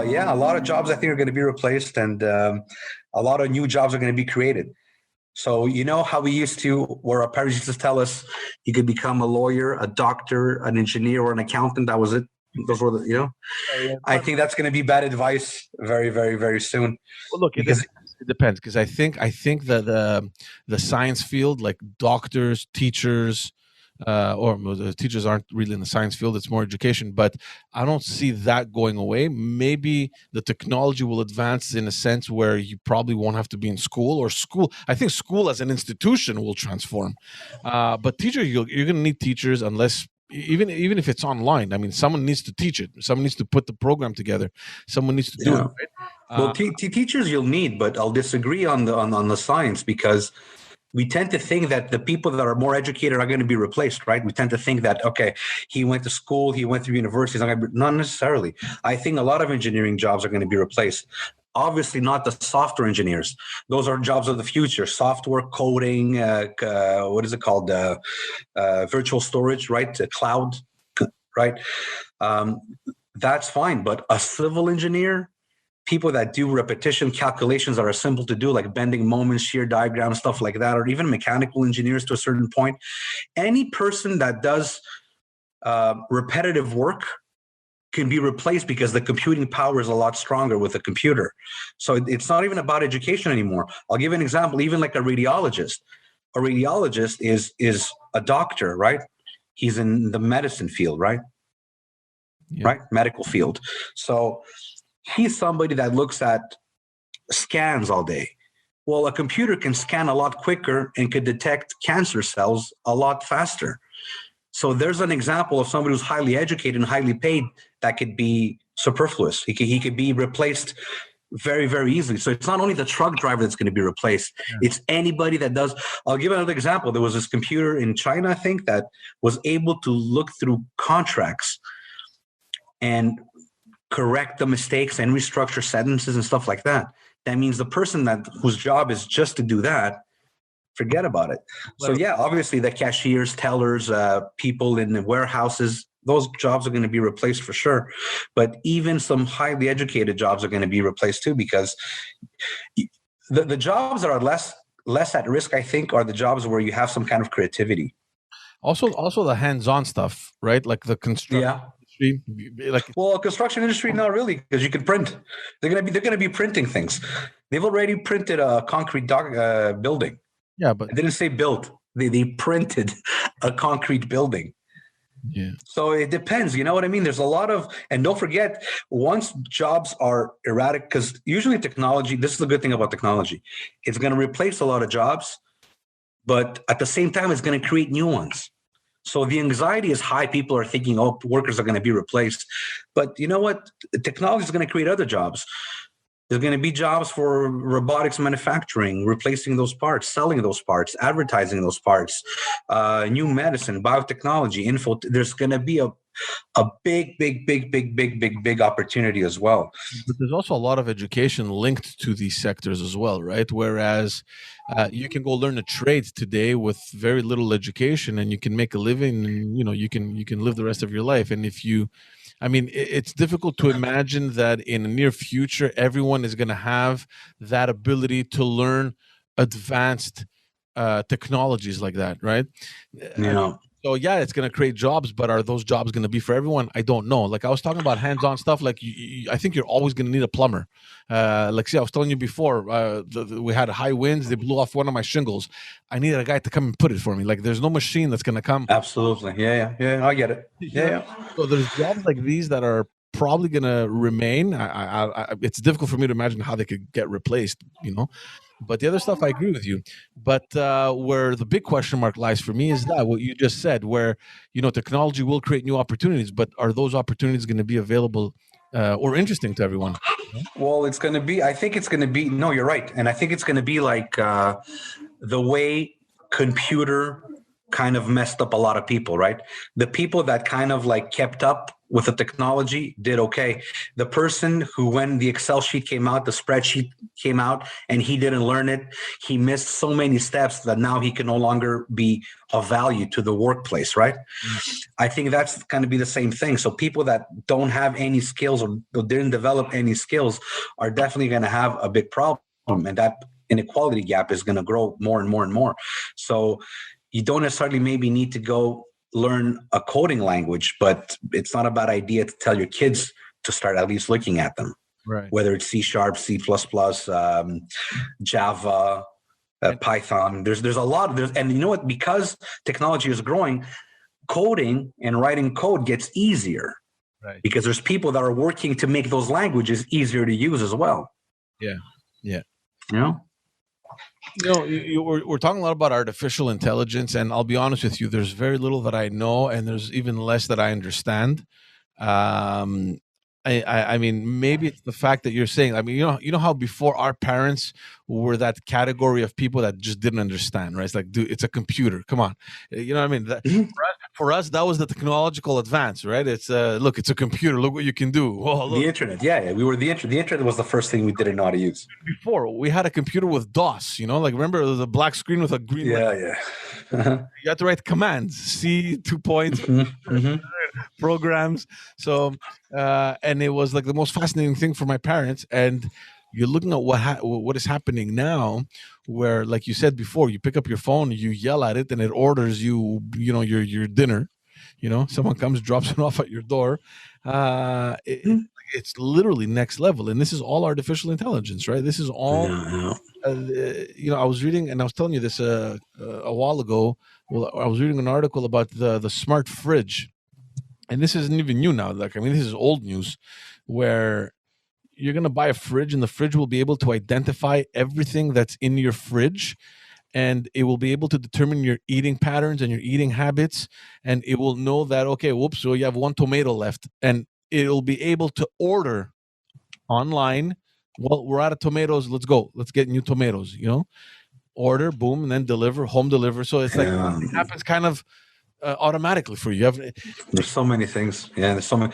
Yeah, a lot of jobs I think are going to be replaced, and a lot of new jobs are going to be created. So you know how we used to, where our parents used to tell us you could become a lawyer, a doctor, an engineer, or an accountant. That was it. Those were the, Yeah, I think that's going to be bad advice very, very, very soon. well, look, it Because depends. It depends because I think that the science field, like doctors, teachers, or well, the teachers aren't really in the science field; it's more education. But I don't see that going away. Maybe the technology will advance in a sense where you probably won't have to be in school or school. I think school as an institution will transform, but teacher, you're going to need teachers unless. Even if it's online, I mean, someone needs to teach it. Someone needs to put the program together. Someone needs to do it. yeah, Right? well, teachers you'll need, but I'll disagree on the science, because we tend to think that the people that are more educated are going to be replaced, right? We tend to think that, okay, he went to school, he went through university. Not necessarily. I think a lot of engineering jobs are going to be replaced. Obviously, not the software engineers. Those are jobs of the future. Software coding, what is it called? Virtual storage, right? Cloud, right? Um, that's fine. But a civil engineer, people that do repetition calculations that are simple to do, like bending moments, shear diagrams, stuff like that, or even mechanical engineers to a certain point. Any person that does repetitive work can be replaced because the computing power is a lot stronger with a computer. So it's not even about education anymore. I'll give you an example. Even like a radiologist. A radiologist is a doctor, right? He's in the medicine field, right? Yeah. Right? Medical field. So he's somebody that looks at scans all day. Well, a computer can scan a lot quicker and could detect cancer cells a lot faster. So there's an example of somebody who's highly educated and highly paid that could be superfluous. He could be replaced very, very easily. So it's not only the truck driver that's going to be replaced, it's anybody that does. I'll give another example. There was this computer in China, I think, that was able to look through contracts and correct the mistakes and restructure sentences and stuff like that. That means the person whose job is just to do that, forget about it. So Well, yeah, obviously the cashiers, tellers, people in the warehouses, those jobs are going to be replaced for sure. But even some highly educated jobs are going to be replaced too, because the jobs that are less at risk, I think, are the jobs where you have some kind of creativity. also the hands-on stuff, right? Like the construction Yeah. industry, like Well, construction industry, not really, because you can print. They're gonna be printing things. They've already printed a concrete building. yeah, but It didn't say built. They printed a concrete building. yeah, So it depends. You know what I mean? There's a lot of, and don't forget, once jobs are erratic, because usually technology, this is the good thing about technology, it's going to replace a lot of jobs, but at the same time, it's going to create new ones. So the anxiety is high. People are thinking, oh, workers are going to be replaced. But you know what? Technology is going to create other jobs. There's going to be jobs for robotics manufacturing, replacing those parts, selling those parts, advertising those parts, new medicine, biotechnology, info. There's going to be a big, big, big, big, big, big, big opportunity as well. but there's also a lot of education linked to these sectors as well, right? Whereas you can go learn a trade today with very little education, and you can make a living, and you can live the rest of your life. And if you, I mean, it's difficult to imagine that in the near future everyone is going to have that ability to learn advanced technologies like that, right? You I mean, know, so yeah, it's going to create jobs, but are those jobs going to be for everyone? I don't know. Like I was talking about hands-on stuff. Like I think you're always going to need a plumber. Like see, I was telling you before, we had high winds. They blew off one of my shingles. I needed a guy to come and put it for me. Like there's no machine that's going to come. absolutely. Yeah. I get it. You know, Yeah. so there's jobs like these that are probably going to remain. It's difficult for me to imagine how they could get replaced. But the other stuff, I agree with you. But where the big question mark lies for me is that what you just said, where technology will create new opportunities, but are those opportunities going to be available or interesting to everyone? Well, it's going to be, I think it's going to be, no, you're right. And I think it's going to be like the way computer kind of messed up a lot of people, right? The people that kind of like kept up with the technology did okay. The person who, when the Excel sheet came out, the spreadsheet came out, and he didn't learn it, he missed so many steps that now he can no longer be of value to the workplace, right? I think that's going to be the same thing. So people that don't have any skills or didn't develop any skills are definitely going to have a big problem, and that inequality gap is going to grow more and more and more. So you don't necessarily maybe need to go learn a coding language, but it's not a bad idea to tell your kids to start at least looking at them, right? Whether it's C#, C++, Java, Python. There's a lot of and you know what? Because technology is growing, coding and writing code gets easier, right? Because there's people that are working to make those languages easier to use as well. Yeah, yeah. You know. We're talking a lot about artificial intelligence, and I'll be honest with you, there's very little that I know, and there's even less that I understand. I mean, maybe it's the fact that you're saying. I mean, you know how before our parents were that category of people that just didn't understand, right? It's like, dude, it's a computer. Come on, you know what I mean? For us, that was the technological advance, right? It's look, it's a computer. Look what you can do. Oh, look. The internet, yeah, we were the internet. The internet was the first thing we didn't know how to use. Before we had a computer with DOS, like remember it was a black screen with a green. Yeah. You had to write commands, C 2 points. Programs. So and it was like the most fascinating thing for my parents. And you're looking at what is happening now, where, like you said before, you pick up your phone, you yell at it, and it orders you your dinner. Someone comes, drops it off at your door. It's literally next level, and this is all artificial intelligence, right? This is all. I was reading, and I was telling you this a while ago. Well, I was reading an article about the smart fridge. And this isn't even new now. Like, I mean, this is old news, where you're going to buy a fridge, and the fridge will be able to identify everything that's in your fridge, and it will be able to determine your eating patterns and your eating habits. And it will know that, okay, whoops, so you have one tomato left, and it'll be able to order online. Well, we're out of tomatoes. Let's go. Let's get new tomatoes, order, boom, and then deliver, home deliver. So it's like it happens kind of automatically for you. There's so many things. Yeah, there's so many.